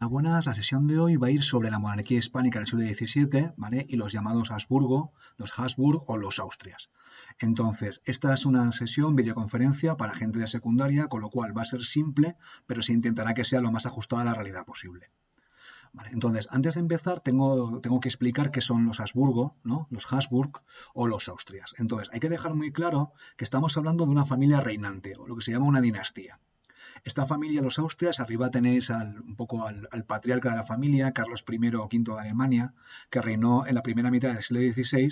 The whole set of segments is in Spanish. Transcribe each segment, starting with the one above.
Buenas, la sesión de hoy va a ir sobre la monarquía hispánica del siglo XVII, ¿vale? Y los llamados los Habsburg o los Austrias. Entonces, esta es una sesión videoconferencia para gente de secundaria, con lo cual va a ser simple, pero se intentará que sea lo más ajustada a la realidad posible. Vale, entonces, antes de empezar, tengo que explicar qué son los Habsburgo, ¿no? Los Habsburg o los Austrias. Entonces, hay que dejar muy claro que estamos hablando de una familia reinante, o lo que se llama una dinastía. Esta familia, los Austrias, arriba tenéis un poco al patriarca de la familia, Carlos I o V de Alemania, que reinó en la primera mitad del siglo XVI.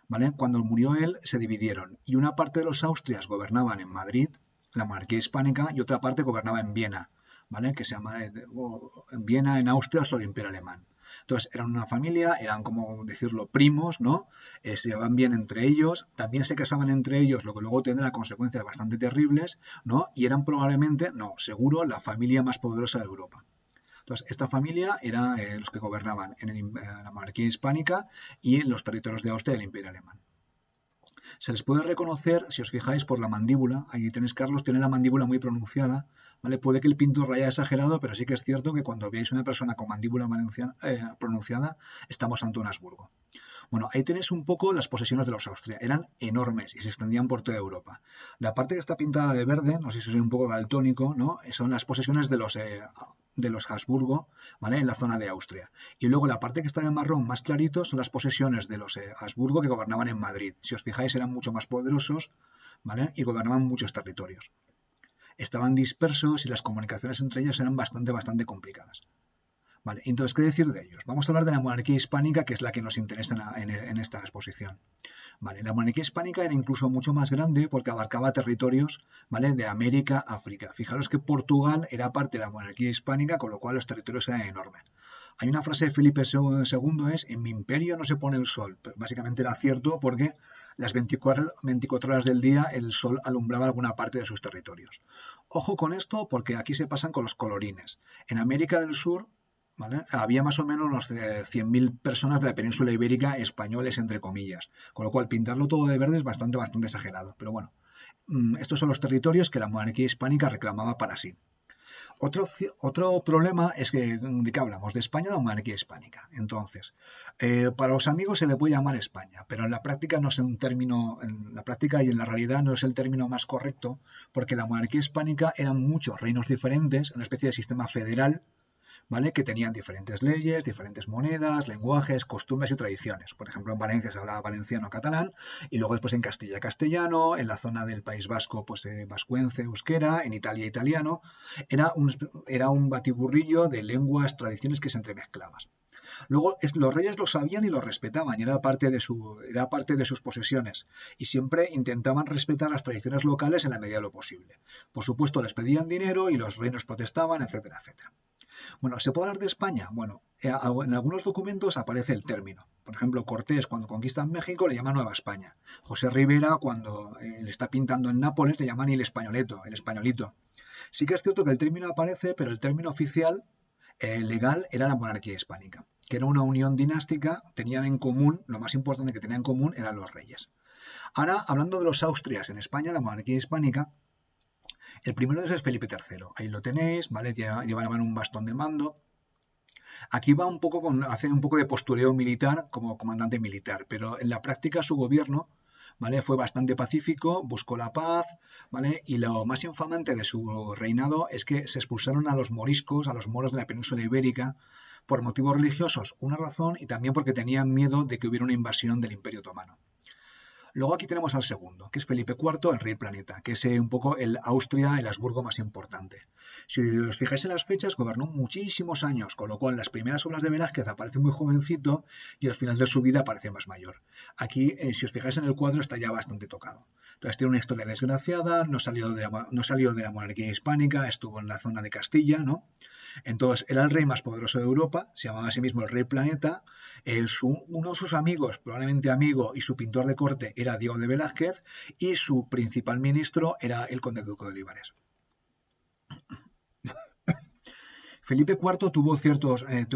¿Vale? Cuando murió él, se dividieron y una parte de los Austrias gobernaban en Madrid, la monarquía hispánica, y otra parte gobernaba en Viena, ¿vale? Que se llama en Viena, en Austria, sobre el Imperio Alemán. Entonces, eran una familia, eran como decirlo primos, ¿no? Se llevaban bien entre ellos, también se casaban entre ellos, lo que luego tendrá consecuencias bastante terribles, ¿no? Y eran probablemente, no, seguro, la familia más poderosa de Europa. Entonces, esta familia era los que gobernaban en la monarquía hispánica y en los territorios de Austria y del Imperio Alemán. Se les puede reconocer, si os fijáis, por la mandíbula. Ahí tenéis, Carlos, tiene la mandíbula muy pronunciada. ¿Vale? Puede que el pintor lo haya exagerado, pero sí que es cierto que cuando veáis una persona con mandíbula pronunciada, estamos ante un Habsburgo. Bueno, ahí tenéis un poco las posesiones de los Austria. Eran enormes y se extendían por toda Europa. La parte que está pintada de verde, no sé si soy un poco daltónico, ¿no? Son las posesiones de los Habsburgo, ¿vale? En la zona de Austria. Y luego la parte que está de marrón más clarito son las posesiones de los Habsburgo que gobernaban en Madrid. Si os fijáis, eran mucho más poderosos, ¿vale? Y gobernaban muchos territorios. Estaban dispersos y las comunicaciones entre ellos eran bastante complicadas. Vale, entonces, ¿qué decir de ellos? Vamos a hablar de la monarquía hispánica, que es la que nos interesa en esta exposición. Vale, la monarquía hispánica era incluso mucho más grande porque abarcaba territorios, ¿vale? De América a África. Fijaros que Portugal era parte de la monarquía hispánica, con lo cual los territorios eran enormes. Hay una frase de Felipe II, es: en mi imperio no se pone el sol. Pero básicamente era cierto porque las 24 horas del día el sol alumbraba alguna parte de sus territorios. Ojo con esto porque aquí se pasan con los colorines. En América del Sur, ¿vale? Había más o menos unos 100.000 personas de la península ibérica, españoles entre comillas, con lo cual pintarlo todo de verde es bastante exagerado. Pero bueno, estos son los territorios que la monarquía hispánica reclamaba para sí. Otro problema es que, ¿de qué hablamos? De España, la monarquía hispánica. Entonces, para los amigos se le puede llamar España, pero en la práctica no es un término, en la práctica y en la realidad no es el término más correcto, porque la monarquía hispánica eran muchos reinos diferentes, una especie de sistema federal, ¿vale? Que tenían diferentes leyes, diferentes monedas, lenguajes, costumbres y tradiciones. Por ejemplo, en Valencia se hablaba valenciano-catalán y luego después en Castilla castellano, en la zona del País Vasco pues vascuence, euskera, en Italia italiano. Era un batiburrillo de lenguas, tradiciones que se entremezclaban. Luego los reyes lo sabían y lo respetaban, y era parte de sus posesiones, y siempre intentaban respetar las tradiciones locales en la medida de lo posible. Por supuesto, les pedían dinero y los reinos protestaban, etcétera, etcétera. Bueno, ¿se puede hablar de España? Bueno, en algunos documentos aparece el término. Por ejemplo, Cortés, cuando conquista México, le llama Nueva España. José Rivera, cuando le está pintando en Nápoles, le llaman el españoleto, el españolito. Sí que es cierto que el término aparece, pero el término oficial, legal, era la monarquía hispánica, que era una unión dinástica, tenían en común, lo más importante que tenían en común eran los reyes. Ahora, hablando de los Austrias en España, la monarquía hispánica, el primero de esos es Felipe III. Ahí lo tenéis, ¿vale? Llevaban un bastón de mando. Aquí va un poco hace un poco de postureo militar como comandante militar, pero en la práctica su gobierno, ¿vale? Fue bastante pacífico, buscó la paz, ¿vale? Y lo más infamante de su reinado es que se expulsaron a los moriscos, a los moros de la península ibérica, por motivos religiosos, una razón, y también porque tenían miedo de que hubiera una invasión del Imperio Otomano. Luego aquí tenemos al segundo, que es Felipe IV, el rey planeta, que es un poco el Austria, el Habsburgo más importante. Si os fijáis en las fechas, gobernó muchísimos años, con lo cual las primeras obras de Velázquez aparece muy jovencito y al final de su vida aparece más mayor. Aquí, si os fijáis en el cuadro, está ya bastante tocado. Entonces tiene una historia desgraciada, no salió de la monarquía hispánica, estuvo en la zona de Castilla, ¿no? Entonces era el rey más poderoso de Europa, se llamaba a sí mismo el rey planeta. Uno de sus amigos, probablemente amigo y su pintor de corte, era Diego de Velázquez, y su principal ministro era el conde duque de Olivares. Felipe IV tuvo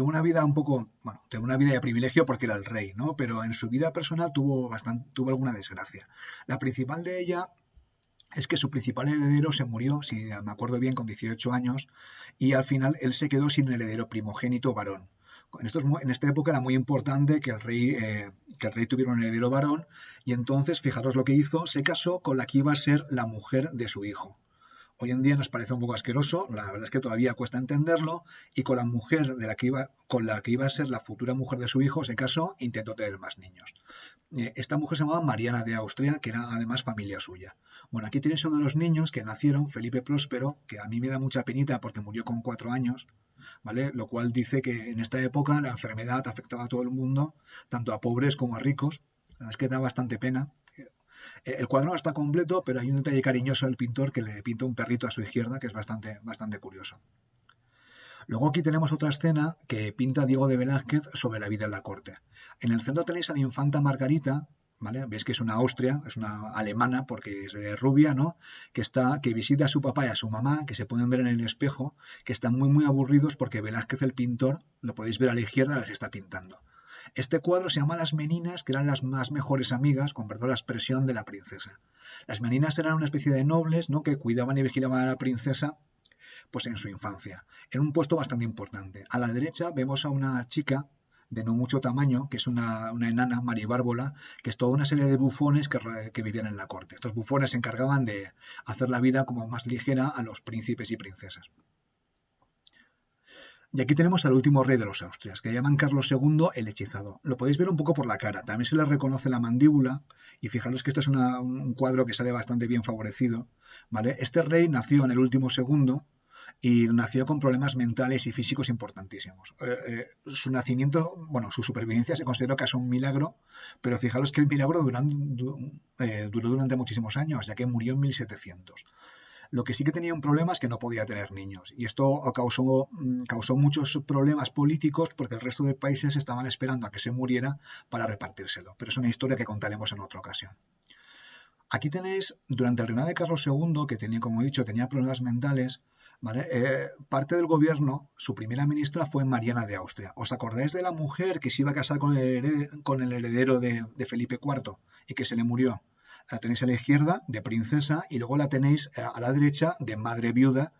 una vida un poco, bueno, tuvo una vida de privilegio porque era el rey, ¿no? Pero en su vida personal tuvo alguna desgracia. La principal de ella es que su principal heredero se murió, si me acuerdo bien, con 18 años, y al final él se quedó sin heredero primogénito varón. En esta época era muy importante que el rey tuviera un heredero varón, y entonces, fijaros lo que hizo, se casó con la que iba a ser la mujer de su hijo. Hoy en día nos parece un poco asqueroso, la verdad es que todavía cuesta entenderlo, y con la mujer con la que iba a ser la futura mujer de su hijo se casó e intentó tener más niños. Esta mujer se llamaba Mariana de Austria, que era además familia suya. Bueno, aquí tenéis uno de los niños que nacieron, Felipe Próspero, que a mí me da mucha penita porque murió con 4 años, ¿vale? Lo cual dice que en esta época la enfermedad afectaba a todo el mundo, tanto a pobres como a ricos. La verdad es que da bastante pena. El cuadro no está completo, pero hay un detalle cariñoso del pintor que le pinta un perrito a su izquierda, que es bastante curioso. Luego aquí tenemos otra escena que pinta Diego de Velázquez sobre la vida en la corte. En el centro tenéis a la infanta Margarita, ¿vale? Veis que es una Austria, es una alemana porque es rubia, ¿no? Que visita a su papá y a su mamá, que se pueden ver en el espejo, que están muy aburridos porque Velázquez el pintor, lo podéis ver a la izquierda, las está pintando. Este cuadro se llama Las Meninas, que eran las más mejores amigas, con perdón la expresión, de la princesa. Las Meninas eran una especie de nobles, ¿no? Que cuidaban y vigilaban a la princesa pues en su infancia, en un puesto bastante importante. A la derecha vemos a una chica de no mucho tamaño, que es una enana maribárbola, que es toda una serie de bufones que vivían en la corte. Estos bufones se encargaban de hacer la vida como más ligera a los príncipes y princesas. Y aquí tenemos al último rey de los Austrias, que llaman Carlos II el hechizado. Lo podéis ver un poco por la cara. También se le reconoce la mandíbula. Y fijaros que este es un cuadro que sale bastante bien favorecido, ¿vale? Este rey nació en el último segundo y nació con problemas mentales y físicos importantísimos. Su nacimiento, bueno, su supervivencia se consideró casi un milagro, pero fijaros que el milagro duró durante muchísimos años, ya que murió en 1700. Lo que sí que tenía un problema es que no podía tener niños. Y esto causó muchos problemas políticos porque el resto de países estaban esperando a que se muriera para repartírselo. Pero es una historia que contaremos en otra ocasión. Aquí tenéis, durante el reinado de Carlos II, que tenía, como he dicho, tenía problemas mentales, ¿vale? Parte del gobierno, su primera ministra fue Mariana de Austria. ¿Os acordáis de la mujer que se iba a casar con el heredero de Felipe IV y que se le murió? La tenéis a la izquierda de princesa y luego la tenéis a la derecha de madre viuda,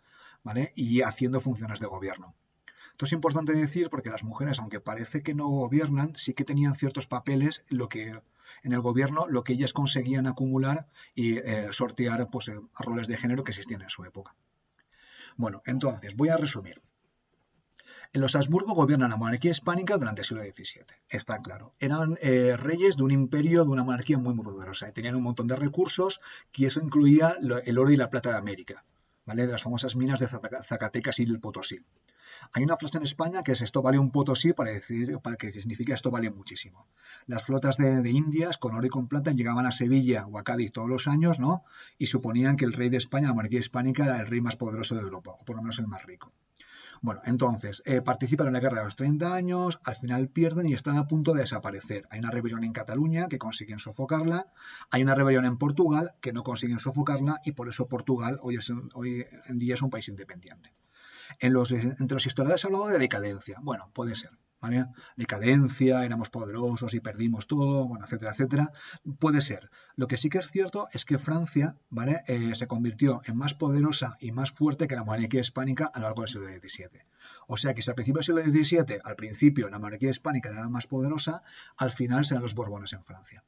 ¿vale? Y haciendo funciones de gobierno. Esto es importante decir porque las mujeres, aunque parece que no gobiernan, sí que tenían ciertos papeles en el gobierno, lo que ellas conseguían acumular y sortear pues, roles de género que existían en su época. Bueno, entonces, voy a resumir. En los Habsburgo gobiernan la monarquía hispánica durante el siglo XVII, está claro. Eran reyes de un imperio, de una monarquía muy poderosa. Tenían un montón de recursos, que eso incluía el oro y la plata de América, ¿vale? De las famosas minas de Zacatecas y el Potosí. Hay una frase en España que es esto vale un potosí para que significa esto vale muchísimo. Las flotas de Indias con oro y con plata llegaban a Sevilla o a Cádiz todos los años, ¿no? Y suponían que el rey de España, la monarquía hispánica, era el rey más poderoso de Europa, o por lo menos el más rico. Bueno, entonces, participan en la guerra de los 30 años, al final pierden y están a punto de desaparecer. Hay una rebelión en Cataluña que consiguen sofocarla, hay una rebelión en Portugal que no consiguen sofocarla y por eso Portugal hoy en día es un país independiente. Entre los historiadores se hablaba de decadencia. Bueno, puede ser, ¿vale? Decadencia, éramos poderosos y perdimos todo, bueno, etcétera, etcétera. Puede ser. Lo que sí que es cierto es que Francia, ¿vale? Se convirtió en más poderosa y más fuerte que la monarquía hispánica a lo largo del siglo XVII. O sea que si al principio del siglo XVII, al principio la monarquía hispánica era más poderosa, al final serán los Borbones en Francia.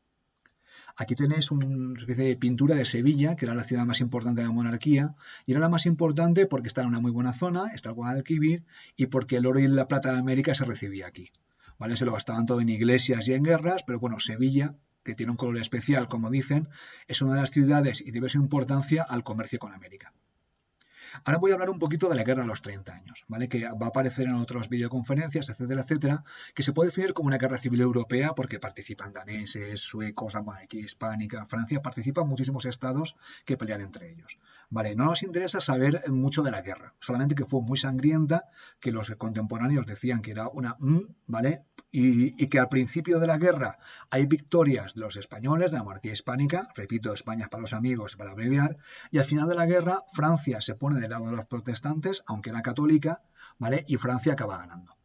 Aquí tenéis una especie de pintura de Sevilla, que era la ciudad más importante de la monarquía, y era la más importante porque está en una muy buena zona, está al Guadalquivir, y porque el oro y la plata de América se recibía aquí. ¿Vale? Se lo gastaban todo en iglesias y en guerras, pero bueno, Sevilla, que tiene un color especial, como dicen, es una de las ciudades y debe su importancia al comercio con América. Ahora voy a hablar un poquito de la guerra de los 30 años, ¿vale? Que va a aparecer en otras videoconferencias, etcétera, etcétera, que se puede definir como una guerra civil europea porque participan daneses, suecos, la monarquía hispánica, Francia, participan muchísimos estados que pelean entre ellos. Vale, no nos interesa saber mucho de la guerra, solamente que fue muy sangrienta, que los contemporáneos decían que era una ¿vale? Y que al principio de la guerra hay victorias de los españoles, de la monarquía hispánica, repito, España para los amigos, para abreviar, y al final de la guerra Francia se pone del lado de los protestantes, aunque era católica, ¿vale? Y Francia acaba ganando.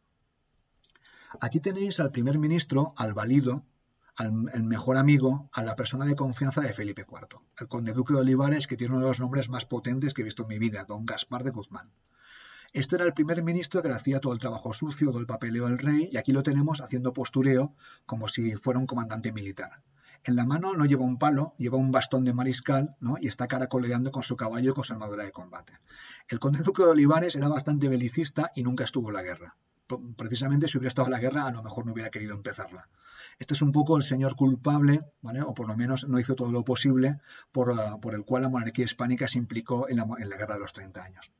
Aquí tenéis al primer ministro, al Valido, el mejor amigo, a la persona de confianza de Felipe IV, el conde duque de Olivares, que tiene uno de los nombres más potentes que he visto en mi vida, don Gaspar de Guzmán. Este era el primer ministro que le hacía todo el trabajo sucio, todo el papeleo al rey, y aquí lo tenemos haciendo postureo como si fuera un comandante militar. En la mano no lleva un palo, lleva un bastón de mariscal, ¿no? Y está caracoleando con su caballo y con su armadura de combate. El conde duque de Olivares era bastante belicista y nunca estuvo en la guerra. Precisamente si hubiera estado en la guerra, a lo mejor no hubiera querido empezarla. Este es un poco el señor culpable, ¿vale? O por lo menos no hizo todo lo posible por el cual la monarquía hispánica se implicó en la guerra de los 30 años.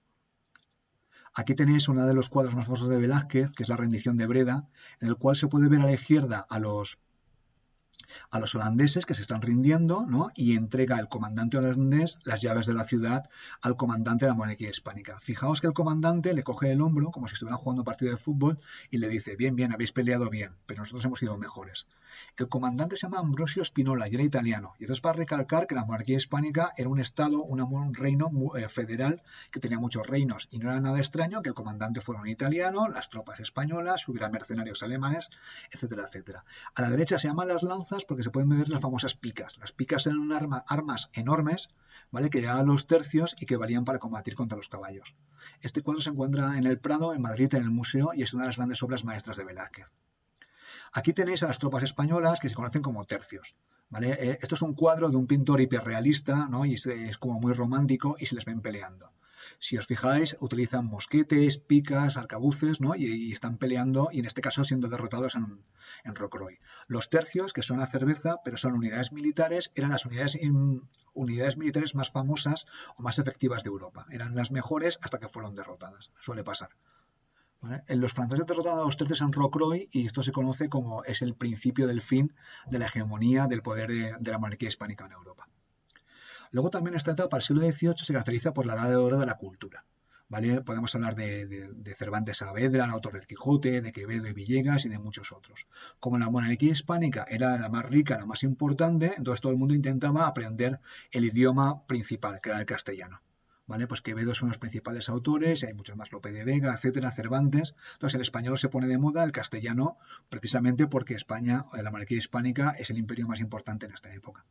Aquí tenéis uno de los cuadros más famosos de Velázquez, que es la rendición de Breda, en el cual se puede ver a la izquierda a los holandeses que se están rindiendo, ¿no? Y entrega el comandante holandés las llaves de la ciudad al comandante de la monarquía hispánica. Fijaos que el comandante le coge el hombro como si estuviera jugando un partido de fútbol y le dice, bien, bien, habéis peleado bien, pero nosotros hemos sido mejores. El comandante se llama Ambrosio Spinola y era italiano. Y esto es para recalcar que la monarquía hispánica era un estado, un reino federal que tenía muchos reinos. Y no era nada extraño que el comandante fuera un italiano, las tropas españolas, hubiera mercenarios alemanes, etcétera, etcétera. A la derecha se llaman las lanzas porque se pueden ver las famosas picas. Las picas eran armas enormes, ¿vale? Que llegaban a los tercios y que valían para combatir contra los caballos. Este cuadro se encuentra en el Prado, en Madrid, en el museo, y es una de las grandes obras maestras de Velázquez. Aquí tenéis a las tropas españolas que se conocen como tercios. ¿Vale? Esto es un cuadro de un pintor hiperrealista, ¿no? Y es como muy romántico y se les ven peleando. Si os fijáis, utilizan mosquetes, picas, arcabuces, ¿no? Y están peleando y en este caso siendo derrotados en Rocroi. Los tercios, que son la cerveza, pero son unidades militares, eran las unidades militares más famosas o más efectivas de Europa. Eran las mejores hasta que fueron derrotadas. Suele pasar. ¿Vale? Los franceses derrotaron a los tercios en Rocroi y esto se conoce como es el principio del fin de la hegemonía del poder de la monarquía hispánica en Europa. Luego también esta etapa, el siglo XVIII, se caracteriza por la edad de oro de la cultura. ¿Vale? Podemos hablar de Cervantes Saavedra, el autor del Quijote, de Quevedo y Villegas y de muchos otros. Como la monarquía hispánica era la más rica, la más importante, entonces todo el mundo intentaba aprender el idioma principal, que era el castellano. ¿Vale? Pues Quevedo es uno de los principales autores, hay muchos más, Lope de Vega, etcétera, Cervantes. Entonces el español se pone de moda, el castellano, precisamente porque España, la monarquía hispánica, es el imperio más importante en esta época.